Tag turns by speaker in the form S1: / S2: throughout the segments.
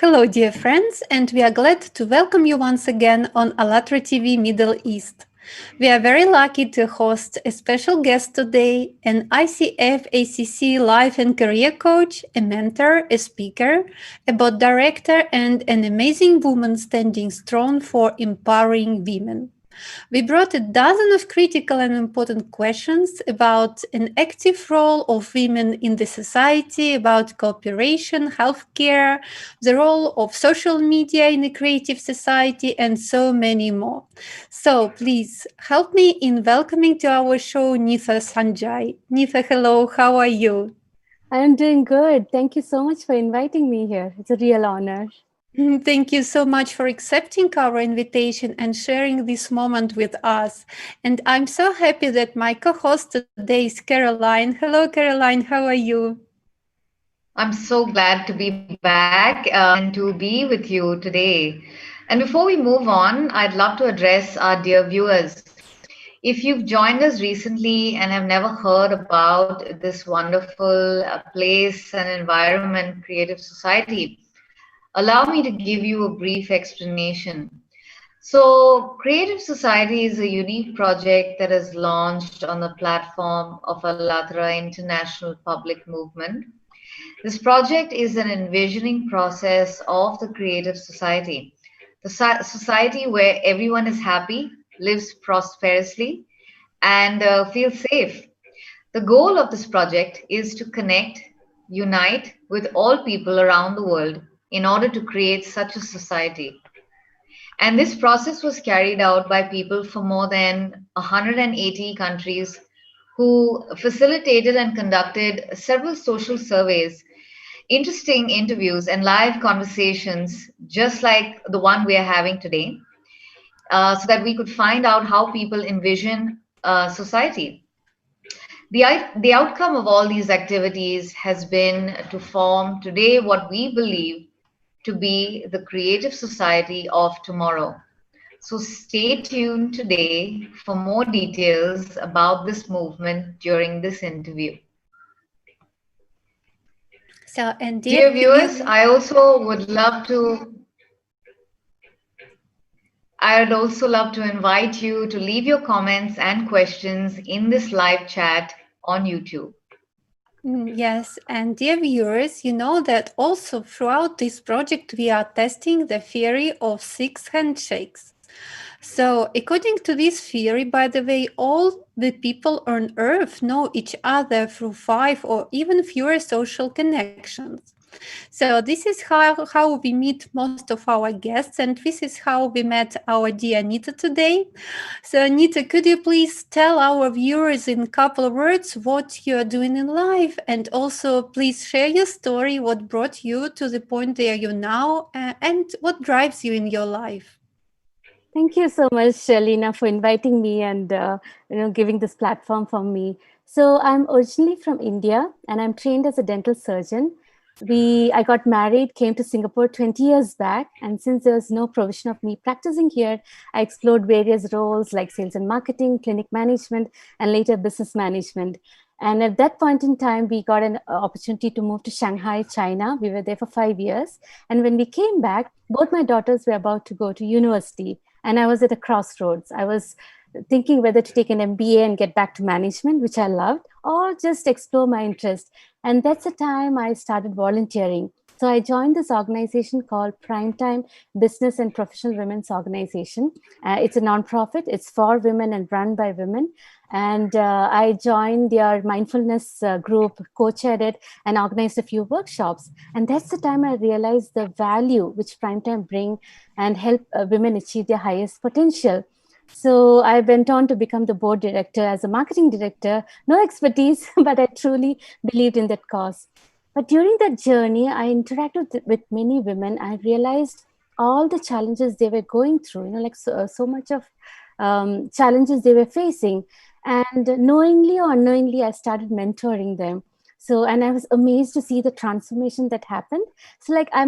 S1: Hello, dear friends, and we are glad to welcome you once again on Alatra TV Middle East. We are very lucky to host a special guest today, an ICF ACC life and career coach, a mentor, a speaker, a board director, and an amazing woman standing strong for empowering women. We brought a dozen of critical and important questions about an active role of women in the society, about cooperation, healthcare, the role of social media in a creative society, and so many more. So please help me in welcoming to our show Neetha Sanjay. Neetha, hello, how are you?
S2: I'm doing good. Thank you so much for inviting me here. It's a real honor.
S1: Thank you so much for accepting our invitation and sharing this moment with us. And I'm so happy that my co host today is Caroline. Hello, Caroline, how are you?
S3: I'm so glad to be back and to be with you today. And before we move on, I'd love to address our dear viewers. If you've joined us recently and have never heard about this wonderful place and environment, Creative Society, allow me to give you a brief explanation. So, Creative Society is a unique project that is launched on the platform of Allatra International Public Movement. This project is an envisioning process of the creative society, the society where everyone is happy, lives prosperously, and feels safe. The goal of this project is to connect, unite with all people around the world in order to create such a society. And this process was carried out by people from more than 180 countries who facilitated and conducted several social surveys, interesting interviews, and live conversations, just like the one we are having today, so that we could find out how people envision society. The outcome of all these activities has been to form today what we believe to be the creative society of tomorrow. So stay tuned today for more details about this movement during this interview.
S1: So, and dear
S3: Dear viewers,
S1: you,
S3: I'd also love to invite you to leave your comments and questions in this live chat on YouTube.
S1: Yes, and dear viewers, you know that also throughout this project we are testing the theory of six handshakes. So, according to this theory, by the way, all the people on Earth know each other through five or even fewer social connections. So, this is how we meet most of our guests, and this is how we met our dear Anita today. So, Anita, could you please tell our viewers in a couple of words what you are doing in life, and also please share your story, what brought you to the point where you now, and what drives you in your life?
S2: Thank you so much, Shalina, for inviting me and giving this platform for me. So I'm originally from India, and I'm trained as a dental surgeon. I got married, came to Singapore 20 years back, and since there was no provision of me practicing here, I explored various roles like sales and marketing, clinic management, and later business management. And at that point in time, we got an opportunity to move to Shanghai, China. We were there for 5 years. And when we came back, both my daughters were about to go to university. And I was at a crossroads. I was thinking whether to take an MBA and get back to management, which I loved, or just explore my interest. And that's the time I started volunteering. So I joined this organization called Primetime Business and Professional Women's Organization. It's a nonprofit. It's for women and run by women. And I joined their mindfulness group, co-chaired it, and organized a few workshops. And that's the time I realized the value which Primetime bring and help women achieve their highest potential. So I went on to become the board director as a marketing director. No expertise, but I truly believed in that cause. But during that journey, I interacted with many women. I realized all the challenges they were going through, like so much of challenges they were facing. And knowingly or unknowingly, I started mentoring them. So, and I was amazed to see the transformation that happened. So, like I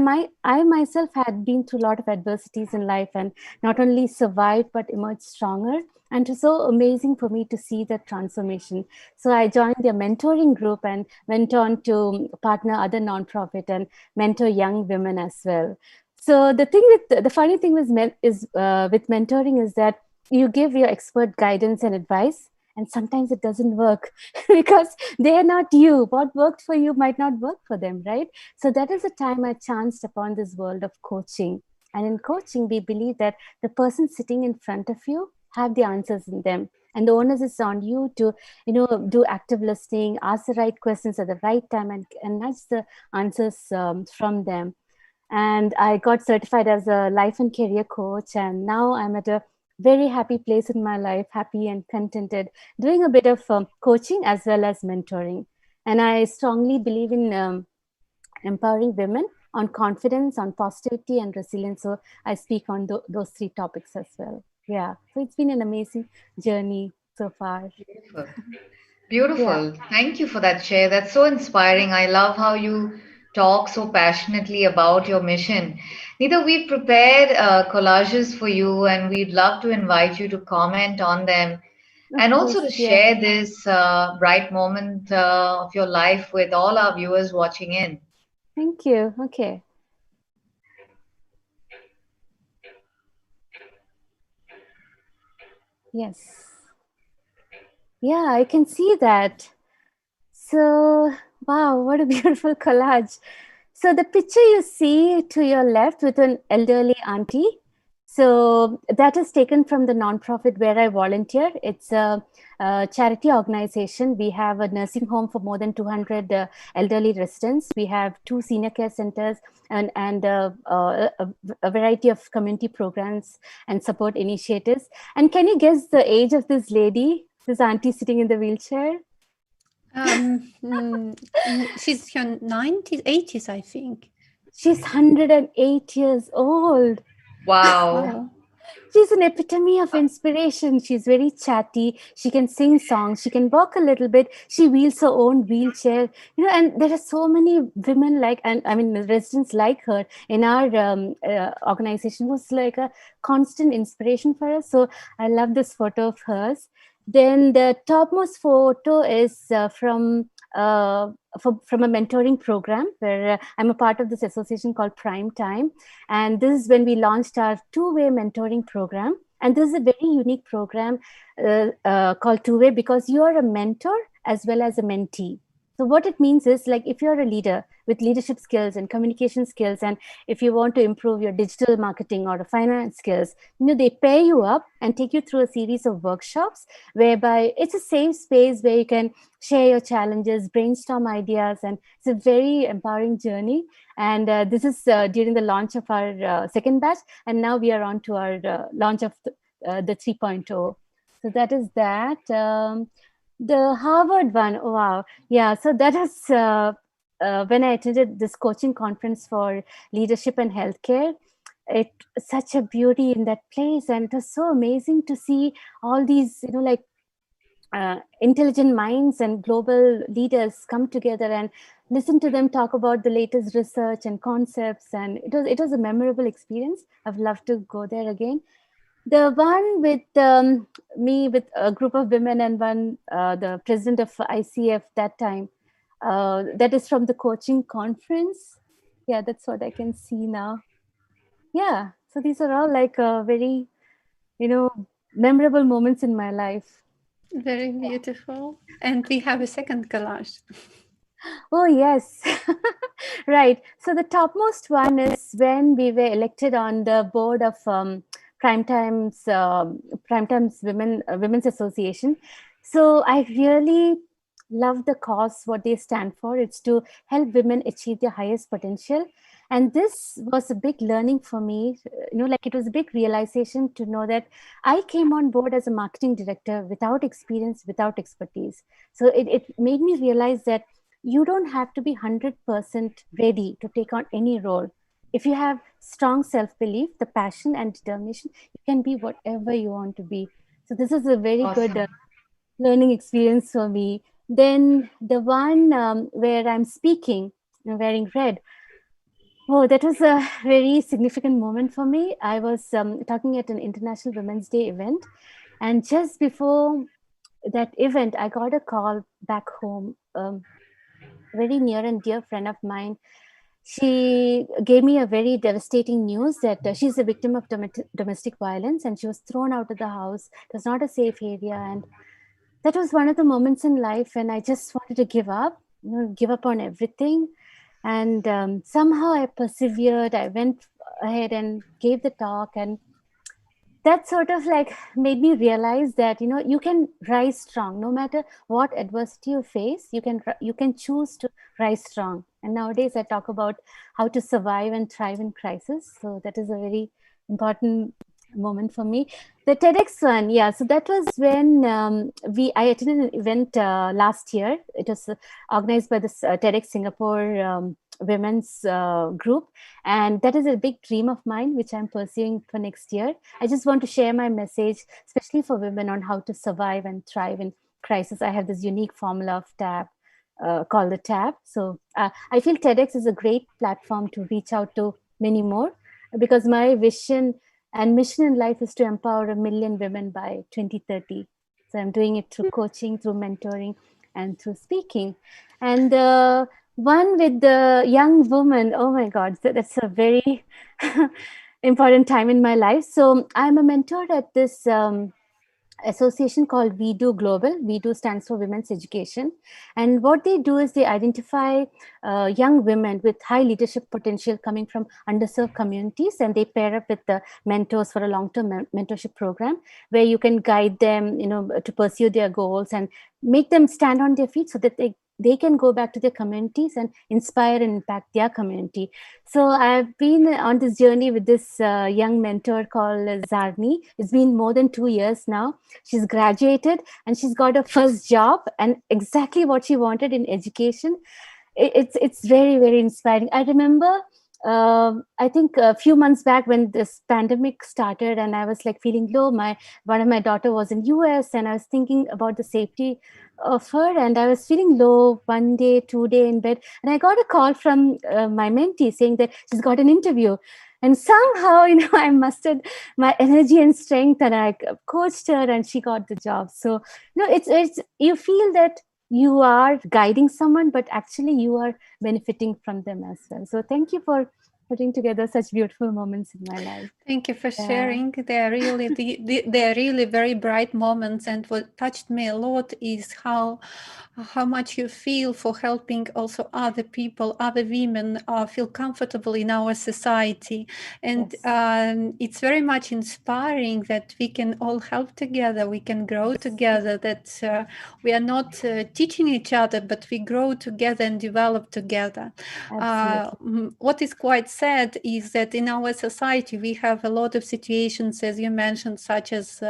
S2: myself had been through a lot of adversities in life and not only survived but emerged stronger. And it was so amazing for me to see that transformation. So I joined their mentoring group and went on to partner other nonprofit and mentor young women as well. So the thing with the funny thing with mentoring is that you give your expert guidance and advice, and sometimes it doesn't work because they are not you. What worked for you might not work for them, right? So that is the time I chanced upon this world of coaching. And in coaching, we believe that the person sitting in front of you have the answers in them, and the onus is on you to do active listening, ask the right questions at the right time, and nudge the answers from them. And I got certified as a life and career coach, and now I'm at a very happy place in my life, happy and contented, doing a bit of coaching as well as mentoring. And I strongly believe in empowering women on confidence, on positivity, and resilience. So I speak on those three topics as well. Yeah. So it's been an amazing journey so far.
S3: Beautiful.
S2: Yeah.
S3: Beautiful. Thank you for that share. That's so inspiring. I love how you talk so passionately about your mission. Neither we've prepared collages for you, and we'd love to invite you to comment on them
S2: Of
S3: and also
S2: course.
S3: to
S2: Yeah.
S3: share this bright moment of your life with all our viewers watching in.
S2: Thank you. Okay. Yes. Yeah, I can see that. So, wow, what a beautiful collage. So, the picture you see to your left with an elderly auntie, so that is taken from the nonprofit where I volunteer. It's a charity organization. We have a nursing home for more than 200 elderly residents. We have two senior care centers and a variety of community programs and support initiatives. And can you guess the age of this lady, this auntie sitting in the wheelchair?
S1: She's her 90s, 80s, I think.
S2: She's 108 years old.
S3: Wow.
S1: Wow.
S2: She's an epitome of inspiration. She's very chatty. She can sing songs. She can walk a little bit. She wheels her own wheelchair. And there are so many women like, and I mean, residents like her in our organization was like a constant inspiration for us. So I love this photo of hers. Then the topmost photo is uh, from a mentoring program where I'm a part of this association called Prime Time. And this is when we launched our two-way mentoring program. And this is a very unique program called two-way because you are a mentor as well as a mentee. So what it means is, like, if you're a leader with leadership skills and communication skills, and if you want to improve your digital marketing or finance skills, they pair you up and take you through a series of workshops whereby it's a safe space where you can share your challenges, brainstorm ideas, and it's a very empowering journey. And this is during the launch of our second batch, and now we are on to our launch of the 3.0. So that is that. The Harvard one, oh, wow. Yeah, so that is when I attended this coaching conference for leadership and healthcare. It such a beauty in that place, and it was so amazing to see all these, like intelligent minds and global leaders come together and listen to them talk about the latest research and concepts. And it was a memorable experience. I've loved to go there again. The one with me with a group of women and one the president of ICF that time. That is from the coaching conference. Yeah, that's what I can see now. Yeah, so these are all like very you know memorable moments in my life.
S1: Very beautiful. And we have a second collage.
S2: Oh, yes. Right. So the topmost one is when we were elected on the board of Primetime's Women's Association. So I really love the cause, what they stand for. It's to help women achieve their highest potential. And this was a big learning for me. Like, it was a big realization to know that I came on board as a marketing director without experience, without expertise. So it made me realize that you don't have to be 100% ready to take on any role. If you have strong self-belief, the passion and determination, you can be whatever you want to be. So this is a very good
S3: Awesome.
S2: learning experience for me. Then the one where I'm speaking, wearing red. Oh, that was a very significant moment for me. I was talking at an International Women's Day event, And just before that event, I got a call back home. Very near and dear friend of mine, she gave me a very devastating news that she's a victim of domestic violence, and she was thrown out of the house. It was not a safe area, and that was one of the moments in life when I just wanted to give up, give up on everything. And somehow I persevered. I went ahead and gave the talk, and that sort of like made me realize that you can rise strong no matter what adversity you face. You can choose to rise strong. And nowadays I talk about how to survive and thrive in crisis, so that is a very important moment for me. The TEDx one, yeah, so that was when I attended an event last year. It was organized by this TEDx Singapore women's group, and that is a big dream of mine which I'm pursuing for next year. I just want to share my message, especially for women, on how to survive and thrive in crisis. I have this unique formula of TAB, called the TAB. So I feel TEDx is a great platform to reach out to many more, because my vision and mission in life is to empower 1 million women by 2030. So I'm doing it through coaching, through mentoring, and through speaking. And one with the young woman, oh my God, that's a very important time in my life. So I'm a mentor at this association called We Do Global. We Do stands for Women's Education. And what they do is they identify young women with high leadership potential coming from underserved communities, and they pair up with the mentors for a long-term mentorship program where you can guide them, to pursue their goals and make them stand on their feet so that they can go back to their communities and inspire and impact their community. So I've been on this journey with this young mentor called Zarni. It's been more than 2 years now. She's graduated and she's got her first job and exactly what she wanted in education. It's very, very inspiring. I remember, I think a few months back when this pandemic started and I was like feeling low, one of my daughter was in US and I was thinking about the safety of her, and I was feeling low one day, 2 day in bed, and I got a call from my mentee saying that she's got an interview. And somehow, I mustered my energy and strength, and I coached her, and she got the job. So, it's you feel that you are guiding someone, but actually you are benefiting from them as well. So, thank you for putting together such beautiful moments in my life.
S1: Thank you for
S2: Yeah.
S1: sharing. They are really they are really very bright moments. And what touched me a lot is how much you feel for helping also other people, other women feel comfortable in our society. And
S2: Yes.
S1: it's very much inspiring that we can all help together, we can grow together, that we are not teaching each other, but we grow together and develop together.
S2: Absolutely.
S1: What is quite sad is that in our society we have a lot of situations, as you mentioned, such as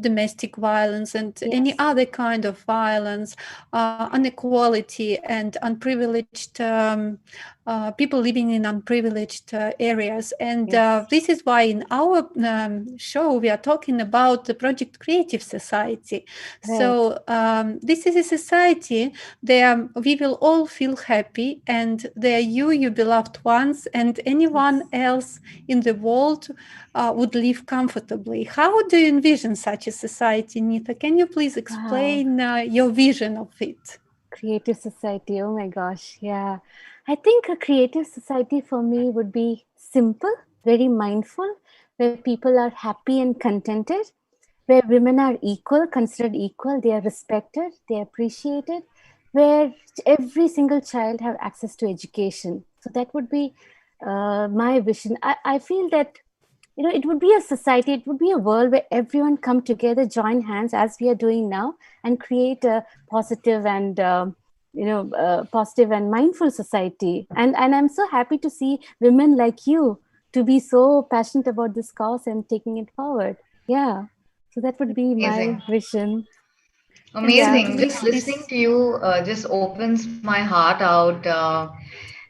S1: domestic violence and any
S2: Yes.
S1: other kind of violence, inequality and unprivileged people living in unprivileged areas. And
S2: Yes.
S1: this is why in our show we are talking about the Project Creative Society.
S2: Right.
S1: So this is a society there we will all feel happy, and there your beloved ones, and anyone
S2: Yes.
S1: else in the world would live comfortably. How do you envision such a society, Neetha? Can you please
S2: Wow.
S1: explain your vision of it?
S2: Creative society. Oh my gosh. Yeah. I think a creative society for me would be simple, very mindful, where people are happy and contented, where women are equal, considered equal, they are respected, they are appreciated, where every single child have access to education. So that would be my vision. I feel that it would be a society, it would be a world where everyone come together, join hands as we are doing now, and create a positive and positive and mindful society. And I'm so happy to see women like you to be so passionate about this cause and taking it forward. Yeah, so that would be my
S3: Amazing.
S2: vision.
S1: And
S2: Yeah.
S3: Amazing.
S1: certainly
S3: Just listening
S1: this
S3: to you just opens my heart out,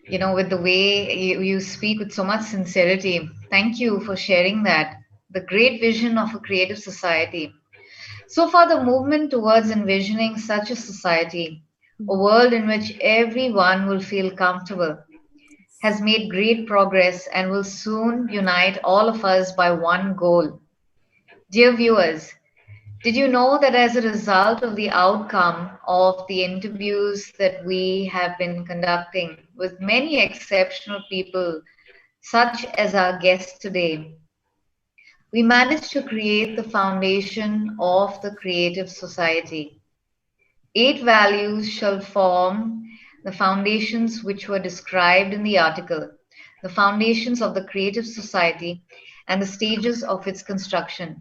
S3: with the way you speak with so much sincerity. Thank you for sharing that. The great vision of a creative society. So far, the movement towards envisioning such a society, a
S2: Mm.
S3: world in which everyone will feel comfortable, has made great progress and will soon unite all of us by one goal: Dear viewers, did you know that as a result of the outcome of the interviews that we have been conducting with many exceptional people, such as our guest today, we managed to create the foundation of the creative society. 8 values shall form the foundations which were described in the article, the foundations of the creative society and the stages of its construction,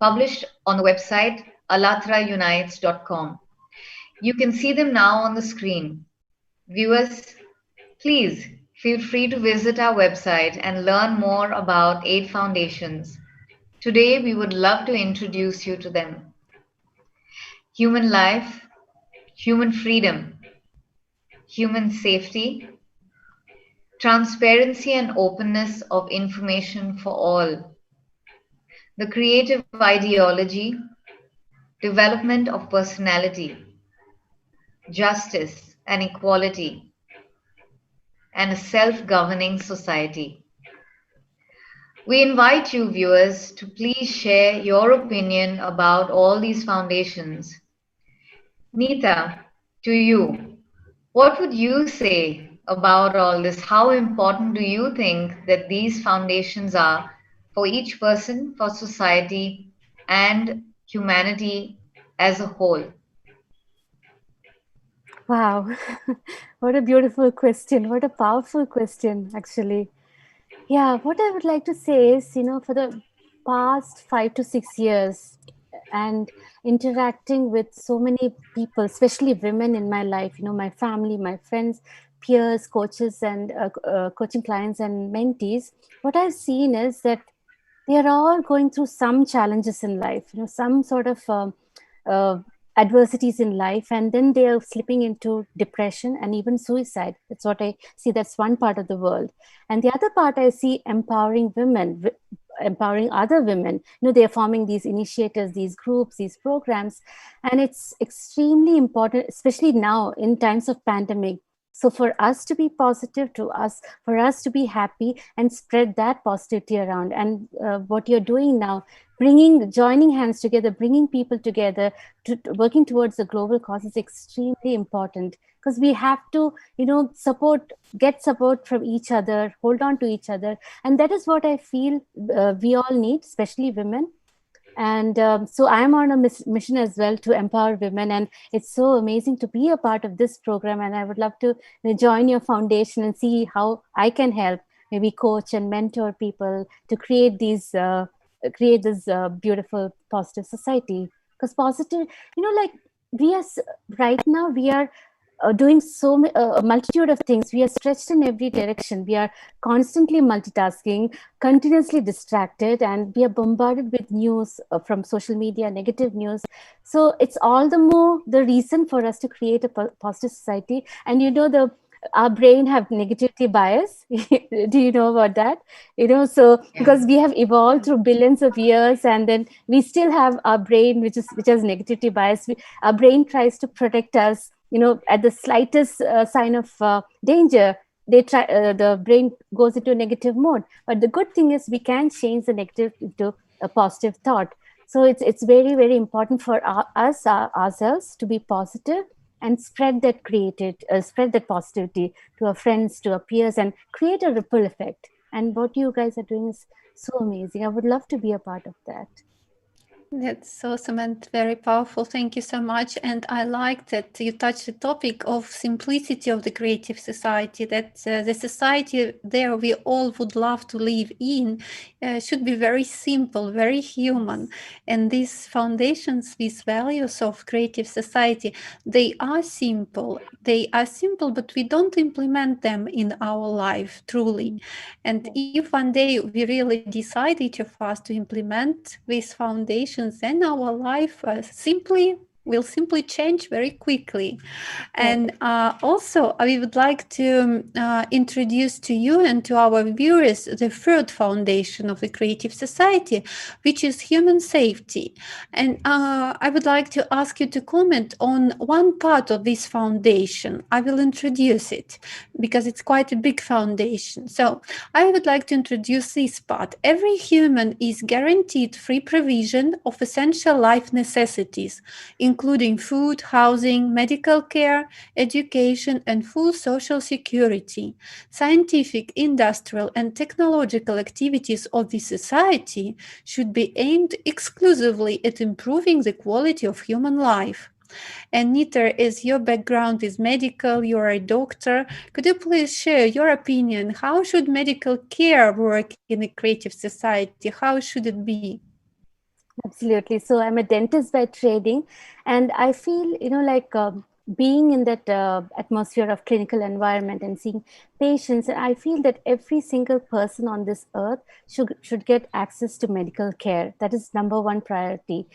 S3: published on the website allatraunites.com. You can see them now on the screen. Viewers, please feel free to visit our website and learn more about 8 foundations. Today, we would love to introduce you to them: human life, human freedom, human safety, transparency and openness of information for all, the creative ideology, development of personality, justice and equality, and a self governing society. We invite you, viewers, to please share your opinion about all these foundations. Neetha, to you, what would you say about all this? How important do you think that these foundations are for each person, for society, and humanity as a whole?
S2: Wow, what a beautiful question. What a powerful question, actually. Yeah, what I would like to say is, for the past 5 to 6 years and interacting with so many people, especially women in my life, my family, my friends, peers, coaches, and coaching clients and mentees, what I've seen is that they are all going through some challenges in life, some sort of uh, adversities in life, and then they are slipping into depression and even suicide. That's what I see. That's one part of the world. And the other part, I see empowering women, empowering other women. They're forming these initiatives, these groups, these programs, and it's extremely important, especially now in times of pandemic. So for us to be positive, for us to be happy and spread that positivity around. And what you're doing now, joining hands together, bringing people together, working towards a global cause is extremely important, because we have to, get support from each other, hold on to each other. And that is what I feel we all need, especially women. And so I'm on a mission as well to empower women. And it's so amazing to be a part of this program. And I would love to join your foundation and see how I can help, maybe coach and mentor people to create this beautiful, positive society. Because positive, like we are right now, we are doing a multitude of things. We are stretched in every direction. We are constantly multitasking, continuously distracted, and we are bombarded with news from social media, negative news. So it's all the more the reason for us to create a positive society. And our brain have negativity bias. Do you know about that? So
S3: Yeah.
S2: because we have evolved through billions of years, and then we still have our brain which has negativity bias. Our brain tries to protect us, at the slightest sign of danger. The brain goes into a negative mode. But the good thing is we can change the negative into a positive thought. So it's very, very important for ourselves to be positive and spread that positivity to our friends, to our peers, and create a ripple effect. And what you guys are doing is so amazing. I would love to be a part of that.
S1: That's awesome and very powerful. Thank you so much. And I like that you touched the topic of simplicity of the creative society, that the society there we all would love to live in should be very simple, very human. And these foundations, these values of creative society, they are simple. They are simple, but we don't implement them in our life truly. And if one day we really decide, each of us, to implement these foundations in our life simply will simply change very quickly.
S2: Right.
S1: And also, we would like to introduce to you and to our viewers the third foundation of the Creative Society, which is human safety. And I would like to ask you to comment on one part of this foundation. I will introduce it because it's quite a big foundation. So I would like to introduce this part. Every human is guaranteed free provision of essential life necessities, including food, housing, medical care, education, and full social security. Scientific, industrial, and technological activities of the society should be aimed exclusively at improving the quality of human life. And Neetha, as your background is medical, you're a doctor, could you please share your opinion? How should medical care work in a creative society? How should it be?
S2: Absolutely. So I'm a dentist by training, and I feel, like being in that atmosphere of clinical environment and seeing patients, and I feel that every single person on this earth should get access to medical care. That is number one priority,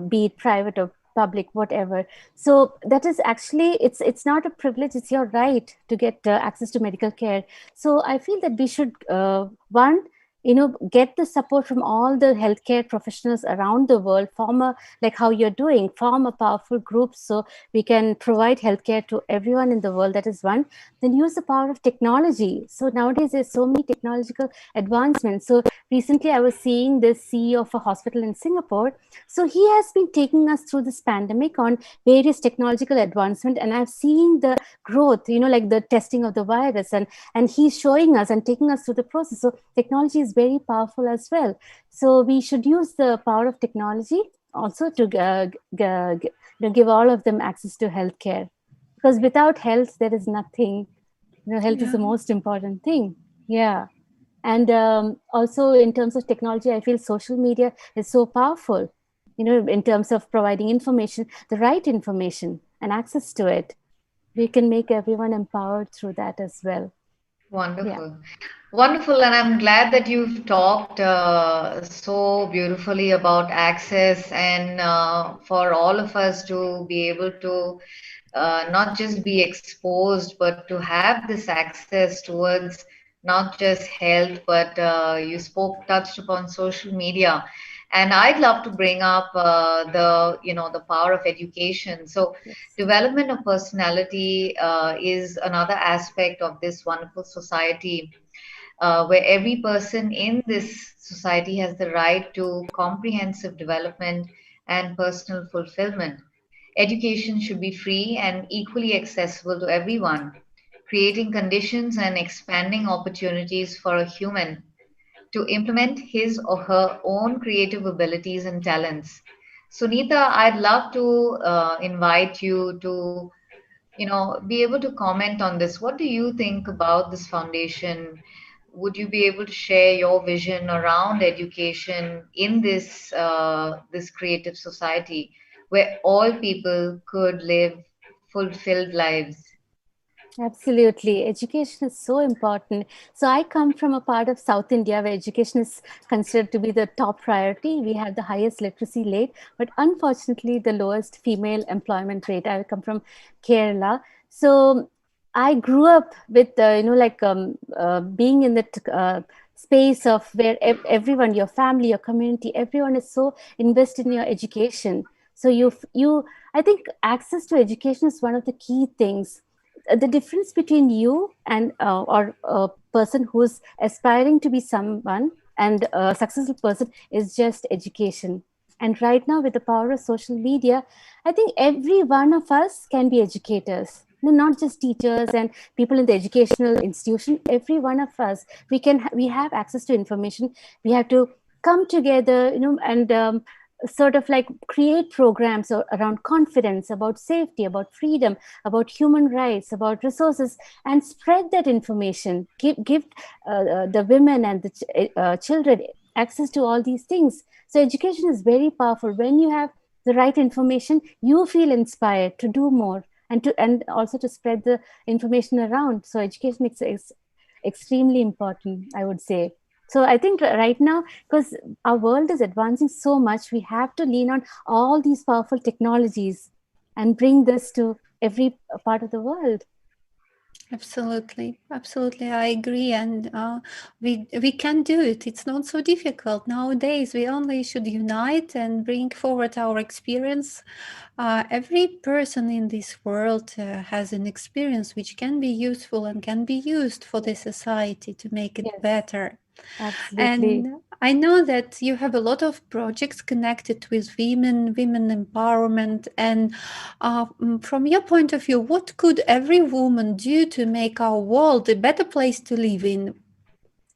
S2: be it private or public, whatever. So that is actually, it's not a privilege, it's your right to get access to medical care. So I feel that we should one, get the support from all the healthcare professionals around the world, form a, like how you're doing, form a powerful group so we can provide healthcare to everyone in the world. That is one. Then use the power of technology. So nowadays there's so many technological advancements. So recently I was seeing the CEO of a hospital in Singapore. So he has been taking us through this pandemic on various technological advancement, and I've seen the growth, like the testing of the virus, and he's showing us and taking us through the process. So technology is very powerful as well. So we should use the power of technology also to give all of them access to healthcare, because without health there is nothing. Health is
S1: Yeah.
S2: the most important thing. Yeah. And also in terms of technology, I feel social media is so powerful, in terms of providing information, the right information and access to it. We can make everyone empowered through that as well. Yeah.
S3: Wonderful. Wonderful. And I'm glad that you've talked so beautifully about access and for all of us to be able to not just be exposed, but to have this access towards not just health, but you touched upon social media. And I'd love to bring up the power of education. So
S2: Yes.
S3: development of personality is another aspect of this wonderful society, where every person in this society has the right to comprehensive development and personal fulfillment. Education should be free and equally accessible to everyone, creating conditions and expanding opportunities for a human to implement his or her own creative abilities and talents. So, Neetha, I'd love to invite you to, be able to comment on this. What do you think about this foundation? Would you be able to share your vision around education in this creative society where all people could live fulfilled lives?
S2: Absolutely. Education is so important. So I come from a part of South India where education is considered to be the top priority. We have the highest literacy rate, but unfortunately the lowest female employment rate. I come from Kerala. So I grew up with, being in that space of where everyone, your family, your community, everyone is so invested in your education. So I think access to education is one of the key things. The difference between you and or a person who's aspiring to be someone and a successful person is just education. And right now with the power of social media, I think every one of us can be educators. No, not just teachers and people in the educational institution. Every one of us, we have access to information. We have to come together, and sort of like create programs around confidence, about safety, about freedom, about human rights, about resources, and spread that information. Give the women and the children access to all these things. So education is very powerful. When you have the right information, you feel inspired to do more, and also to spread the information around. So education is extremely important, I would say. So I think right now, because our world is advancing so much, we have to lean on all these powerful technologies and bring this to every part of the world.
S1: Absolutely, absolutely, I agree, and we can do it. It's not so difficult nowadays. We only should unite and bring forward our experience. Every person in this world has an experience which can be useful and can be used for the society to make it
S2: Yes,
S1: better.
S2: absolutely.
S1: And I know that you have a lot of projects connected with women, women empowerment. And from your point of view, what could every woman do to make our world a better place to live in?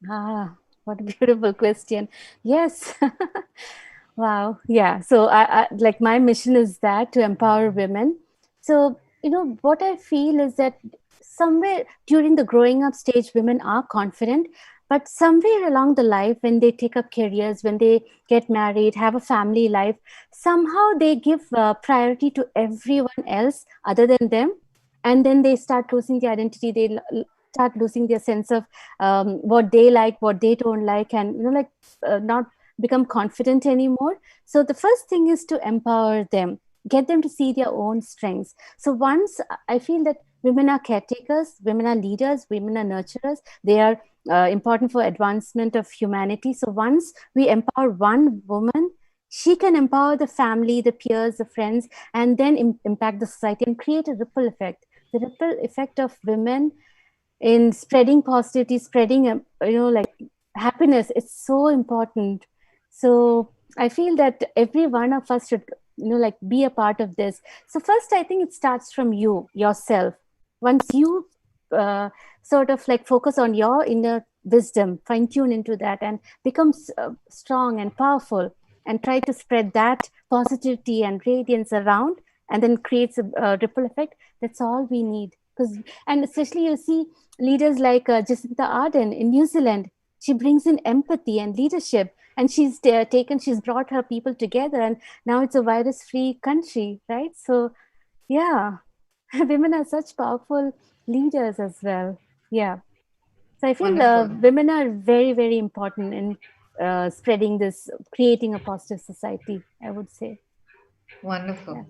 S2: Ah, what a beautiful question. Yes. Wow. Yeah. So I like my mission is that to empower women. So, what I feel is that somewhere during the growing up stage, women are confident, but somewhere along the life, when they take up careers, when they get married, have a family life, somehow they give priority to everyone else other than them. And then they start losing their identity. They start losing their sense of what they like, what they don't like, and not become confident anymore. So the first thing is to empower them, get them to see their own strengths. So once I feel that women are caretakers, women are leaders, women are nurturers, they are important for advancement of humanity. So once we empower one woman, she can empower the family, the peers, the friends, and then impact the society and create a ripple effect. The ripple effect of women in spreading positivity, spreading like happiness, it's so important. So I feel that every one of us should like be a part of this. So first I think it starts from you yourself. Once you uh, sort of like focus on your inner wisdom, fine tune into that, and becomes strong and powerful, and try to spread that positivity and radiance around, and then creates a ripple effect. That's all we need. Because, and especially you see leaders like Jacinta Ardern in New Zealand. She brings in empathy and leadership, and she's brought her people together, and now it's a virus-free country, right? So, yeah, women are such powerful leaders as well. Yeah. So I feel
S3: Wonderful.
S2: women are very, very important in spreading this, creating a positive society, I would say.
S3: Wonderful.
S2: Yeah.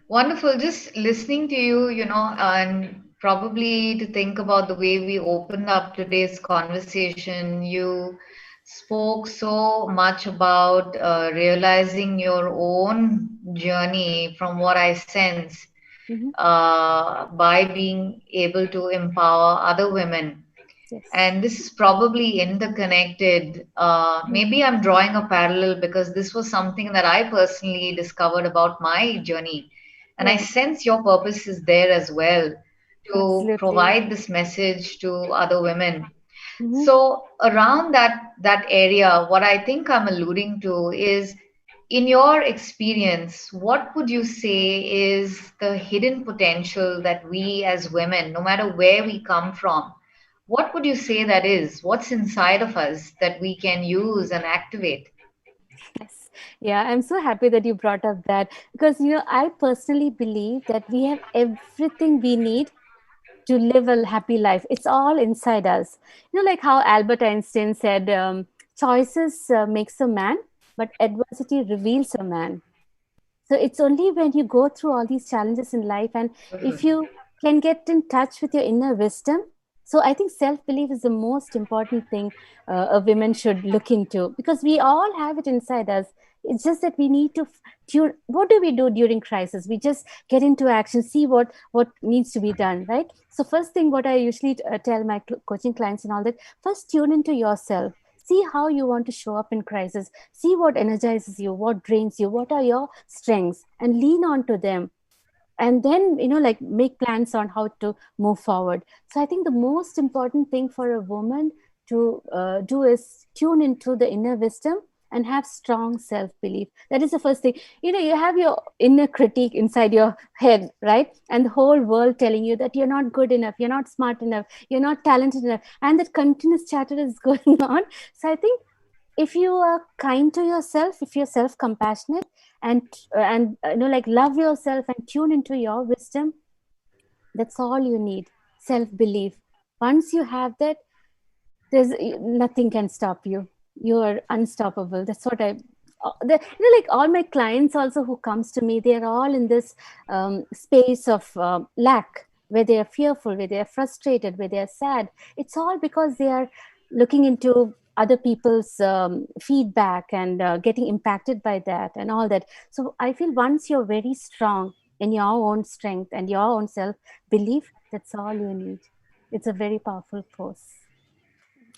S3: Wonderful. Just listening to you, and probably to think about the way we opened up today's conversation. You spoke so much about realizing your own journey from what I sense
S2: Hmm.
S3: by being able to empower other women.
S2: Yes.
S3: And this is probably interconnected.
S2: Mhm.
S3: Maybe I'm drawing a parallel because this was something that I personally discovered about my journey. And I
S2: Right.
S3: sense your purpose is there as well to
S2: Absolutely.
S3: provide this message to other women.
S2: Hmm.
S3: So around that area, what I think I'm alluding to is, in your experience, what would you say is the hidden potential that we as women, no matter where we come from, what would you say that is? What's inside of us that we can use and activate?
S2: Yes. Yeah, I'm so happy that you brought up that, because I personally believe that we have everything we need to live a happy life. It's all inside us. Like how Albert Einstein said, choices makes a man, but adversity reveals a man. So it's only when you go through all these challenges in life, and if
S3: Beautiful.
S2: you can get in touch with your inner wisdom. So I think self belief is the most important thing a woman should look into, because we all have it inside us. It's just that we need to tune. What do we do during crisis? We just get into action, see what needs to be done, right? So first thing, what I usually tell my coaching clients and all that, first tune into yourself. See how you want to show up in crisis. See what energizes you, what drains you, what are your strengths, and lean on to them. And then, like make plans on how to move forward. So I think the most important thing for a woman to do is tune into the inner wisdom and have strong self belief. That is the first thing. You have your inner critique inside your head, right? And the whole world telling you that you're not good enough, you're not smart enough, you're not talented enough, and that continuous chatter is going on. So I think if you are kind to yourself, if you're self compassionate, and like love yourself and tune into your wisdom, that's all you need. Self belief. Once you have that, There's nothing can stop you. You are unstoppable. That's what I like all my clients also who comes to me, they're all in this space of lack, where they are fearful, where they are frustrated, where they are sad. It's all because they are looking into other people's feedback and getting impacted by that and all that. So I feel once you're very strong in your own strength and your own self belief, that's all you need. It's a very powerful force.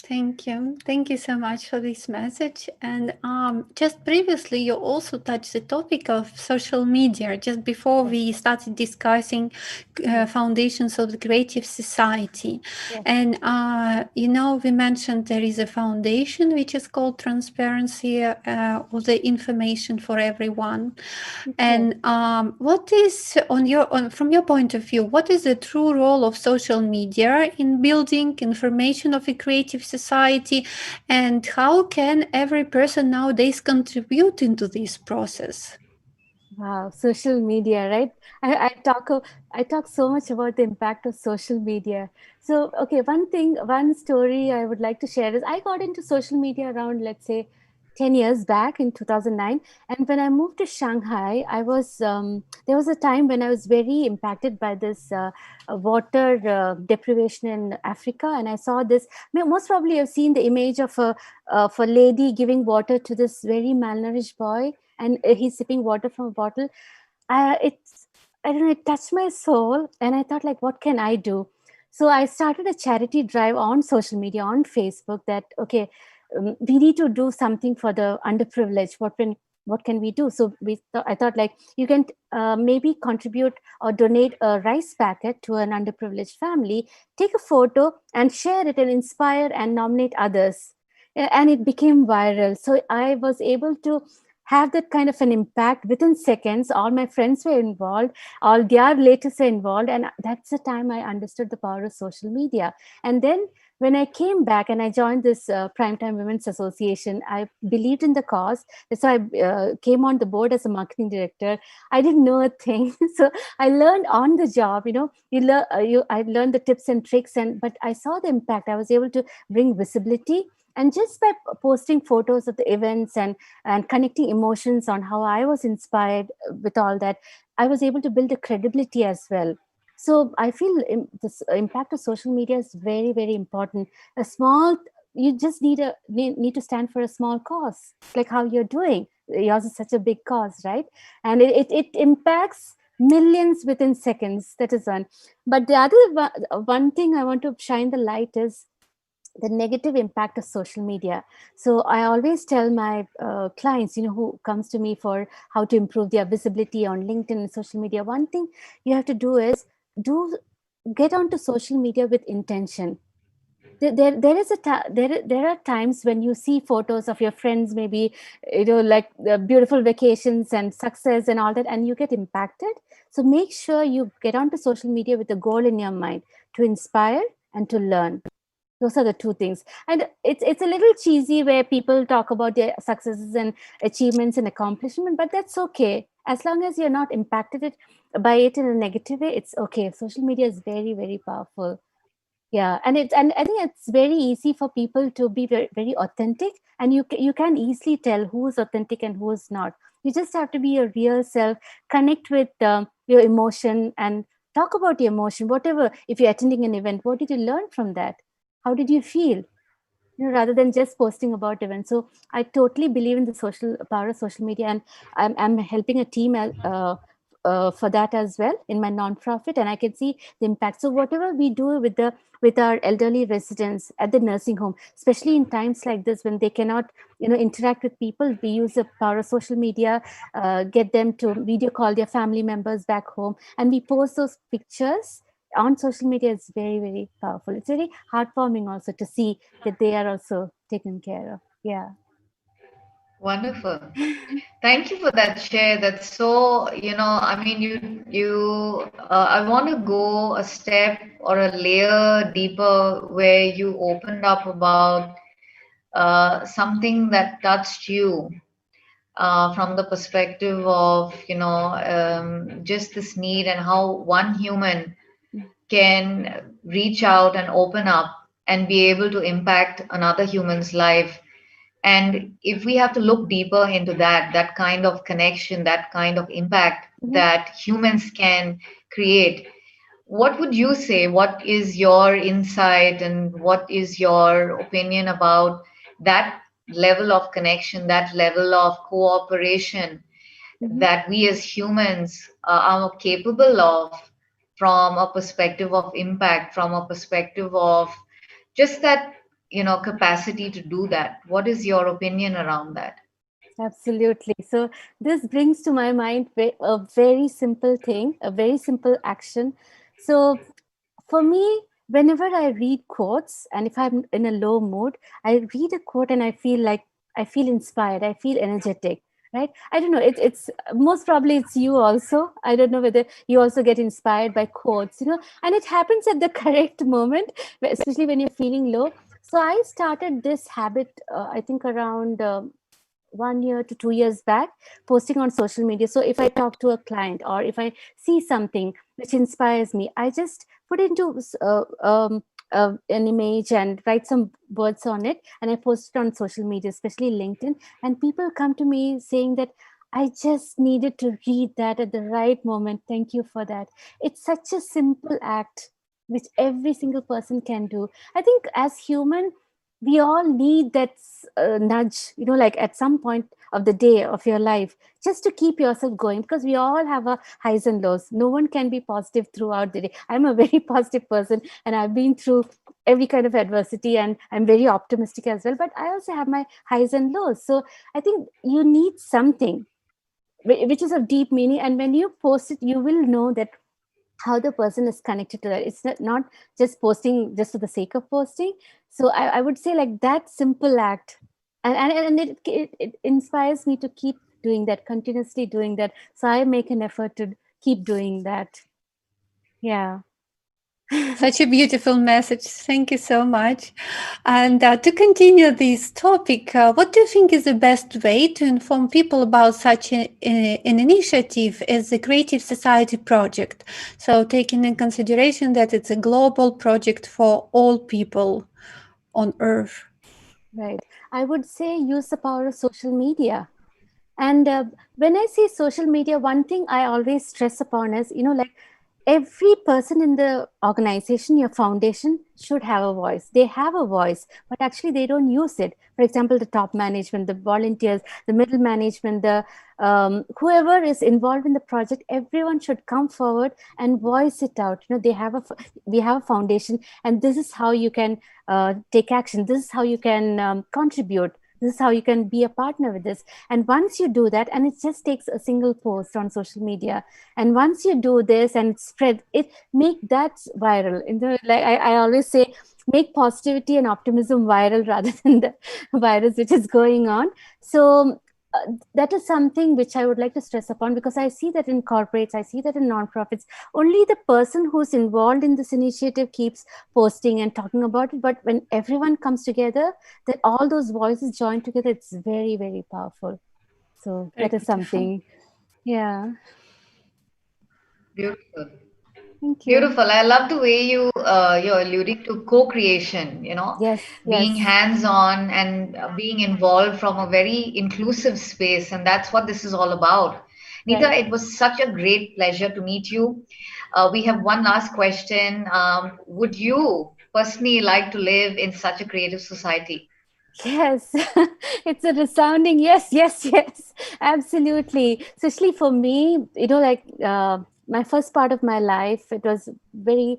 S1: Thank you. Thank you so much for this message. And just previously, you also touched the topic of social media just before
S2: Yes,
S1: we started discussing
S2: yes,
S1: foundations of the creative society.
S2: yes.
S1: And, we mentioned there is a foundation which is called Transparency of the Information for Everyone.
S2: Yes.
S1: And what is, from your point of view, what is the true role of social media in building information of a creative society, and how can every person nowadays contribute into this process?
S2: Wow, social media, right? I talk so much about the impact of social media. So, okay, one story I would like to share is I got into social media around, let's say, 10 years back in 2009. And when I moved to Shanghai, there was a time when I was very impacted by this water deprivation in Africa. And I saw this, most probably you've seen the image of a lady giving water to this very malnourished boy, and he's sipping water from a bottle. It's, I don't know, it touched my soul, and I thought, like, what can I do? So I started a charity drive on social media, on Facebook, that okay, we need to do something for the underprivileged. What can we do? So I thought, like, you can maybe contribute or donate a rice packet to an underprivileged family, take a photo and share it and inspire and nominate others. And it became viral. So I was able to have that kind of an impact within seconds. All my friends were involved, all their relatives were involved, and that's the time I understood the power of social media. And then when I came back and I joined this Primetime Women's Association, I believed in the cause. So I came on the board as a marketing director. I didn't know a thing, so I learned on the job. I learned the tips and tricks, and but I saw the impact. I was able to bring visibility, and just by posting photos of the events and connecting emotions on how I was inspired with all that, I was able to build a credibility as well. So I feel this impact of social media is very, very important. A small, you just need to stand for a small cause, like how you're doing. Yours is such a big cause, right? And it impacts millions within seconds. That is one. But the other one thing I want to shine the light is the negative impact of social media. So I always tell my clients, who comes to me for how to improve their visibility on LinkedIn and social media, one thing you have to do is do get onto social media with intention. There is there are times when you see photos of your friends, maybe, like the beautiful vacations and success and all that, and you get impacted. So make sure you get onto social media with a goal in your mind, to inspire and to learn. Those are the two things. And it's a little cheesy where people talk about their successes and achievements and accomplishment, but that's okay. As long as you're not impacted by it in a negative way, it's okay. Social media is very, very powerful. Yeah, and I think it's very easy for people to be very, very authentic, and you can easily tell who's authentic and who's not. You just have to be your real self, connect with your emotion, and talk about your emotion. Whatever, if you're attending an event, what did you learn from that? How did you feel? Rather than just posting about events. So I totally believe in the social power of social media, and I'm helping a team for that as well in my nonprofit, and I can see the impact. So whatever we do with our elderly residents at the nursing home, especially in times like this when they cannot interact with people, we use the power of social media, get them to video call their family members back home, and we post those pictures on social media. Is very, very powerful. It's very heartwarming also to see that they are also taken care of. Yeah.
S3: Wonderful. Thank you for that share. That's so, I mean, I want to go a step or a layer deeper where you opened up about something that touched you from the perspective of, just this need and how one human can reach out and open up and be able to impact another human's life. And if we have to look deeper into that kind of connection, that kind of impact
S2: Mhm.
S3: that humans can create, what would you say? What is your insight and what is your opinion about that level of connection, that level of cooperation
S2: Mhm.
S3: that we as humans are capable of from a perspective of impact, from a perspective of just that, capacity to do that? What is your opinion around that?
S2: Absolutely. So this brings to my mind a very simple thing, a very simple action. So for me, whenever I read quotes and if I'm in a low mood, I read a quote and I feel inspired, I feel energetic. Right? I don't know. It's most probably it's you also. I don't know whether you also get inspired by quotes, and it happens at the correct moment, especially when you're feeling low. So I started this habit, I think around 1 year to 2 years back, posting on social media. So if I talk to a client or if I see something which inspires me, I just put into an image and write some words on it, and I post it on social media, especially LinkedIn. And people come to me saying that I just needed to read that at the right moment. Thank you for that. It's such a simple act which every single person can do. I think as human, we all need that nudge, like at some point of the day of your life, just to keep yourself going, because we all have a highs and lows. No one can be positive throughout the day. I'm a very positive person, and I've been through every kind of adversity, and I'm very optimistic as well, but I also have my highs and lows. So I think you need something which is of deep meaning, and when you post it, you will know that how the person is connected to that. It's not just posting just for the sake of posting. So I would say like that simple act, and it inspires me to keep doing that, continuously doing that. So I make an effort to keep doing that. Yeah.
S1: Such a beautiful message. Thank you so much. And to continue this topic, what do you think is the best way to inform people about such an initiative as a Creative Society project? So, taking in consideration that it's a global project for all people on Earth.
S2: Right. I would say use the power of social media. And when I say social media, one thing I always stress upon is, like every person in the organization, your foundation should have a voice. They have a voice, but actually they don't use it. For example, the top management, the volunteers, the middle management, the whoever is involved in the project, everyone should come forward and voice it out. We have a foundation, and this is how you can take action. This is how you can contribute. This is how you can be a partner with this. And once you do that, and it just takes a single post on social media, and once you do this and spread it, make that viral. Like I always say, make positivity and optimism viral rather than the virus which is going on. So that is something which I would like to stress upon, because I see that in corporates, I see that in nonprofits, only the person who's involved in this initiative keeps posting and talking about it. But when everyone comes together, that all those voices join together, it's very, very powerful. So
S1: Very
S2: that is
S1: beautiful.
S2: something. Yeah.
S3: Beautiful.
S2: Thank you.
S3: Beautiful. I love the way you're alluding to co-creation,
S2: Yes,
S3: being
S2: yes.
S3: hands-on and being involved from a very inclusive space, and that's what this is all about. Neetha,
S2: Right.
S3: it was such a great pleasure to meet you. We have one last question. Would you personally like to live in such a creative society?
S2: Yes, it's a resounding yes, yes, yes, absolutely. Especially for me, like my first part of my life, it was very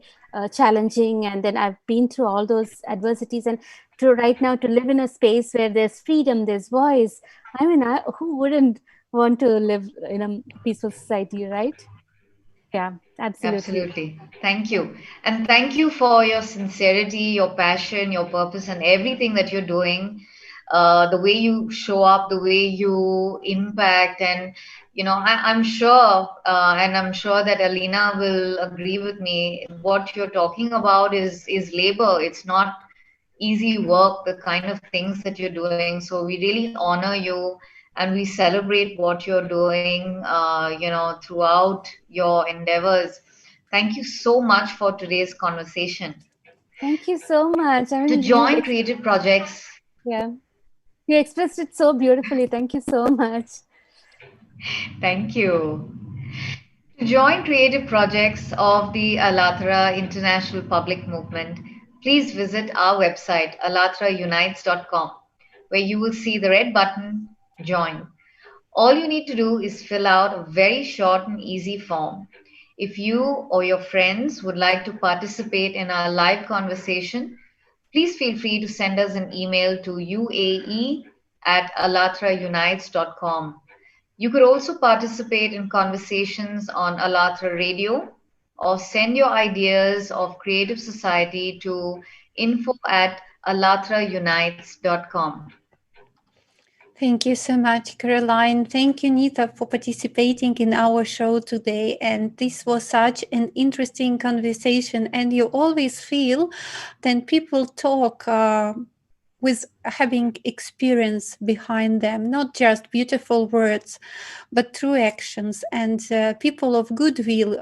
S2: challenging, and then I've been through all those adversities, and to right now to live in a space where there's freedom, there's voice. I mean, who wouldn't want to live in a peaceful society, right? Yeah, absolutely.
S3: Absolutely. Thank you. And thank you for your sincerity, your passion, your purpose, and everything that you're doing. The way you show up, the way you impact. And, I'm sure, and I'm sure that Alina will agree with me, what you're talking about is labor. It's not easy work, the kind of things that you're doing. So we really honor you and we celebrate what you're doing, throughout your endeavors. Thank you so much for today's conversation.
S2: Thank you so much. I
S3: To
S2: mean,
S3: join creative projects,
S2: yeah, you expressed it so beautifully. Thank you so much.
S3: thank you. To join creative projects of the Alatra International Public Movement, please visit our website alatraunites.com, where you will see the red button Join. All you need to do is fill out a very short and easy form. If you or your friends would like to participate in our live conversation, please feel free to send us an email to uae@alatraunites.com. You could also participate in conversations on Alatra Radio or send your ideas of creative society to info@alatraunites.com.
S1: Thank you so much, Caroline. Thank you, Neetha, for participating in our show today. And this was such an interesting conversation. And you always feel that people talk with having experience behind them, not just beautiful words, but true actions. And people of goodwill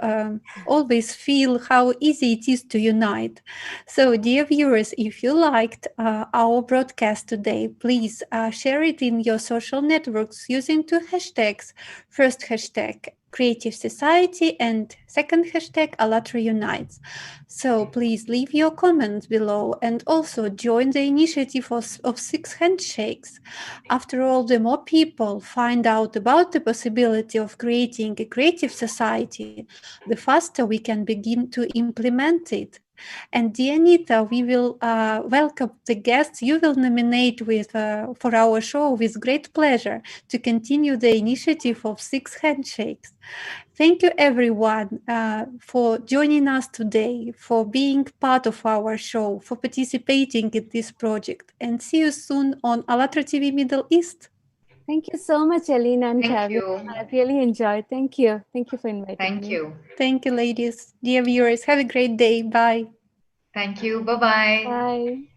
S1: always feel how easy it is to unite. So, dear viewers, if you liked our broadcast today, please share it in your social networks using two hashtags. First hashtag Creative Society and second hashtag Alatra Unites. So please leave your comments below and also join the initiative of six handshakes. After all, the more people find out about the possibility of creating a creative society, the faster we can begin to implement it. And dear Anita, we will welcome the guests you will nominate for our show with great pleasure to continue the initiative of six handshakes. Thank you, everyone, for joining us today, for being part of our show, for participating in this project, and see you soon on Alatra TV Middle East.
S2: Thank you so much, Elena and
S3: Thank
S2: Kavya.
S3: you.
S2: I really enjoyed. Thank you. Thank you for inviting
S3: Thank
S2: me.
S3: you.
S1: Thank you, ladies. Dear viewers, have a great day. Bye.
S3: Thank you. Bye bye.
S2: Bye.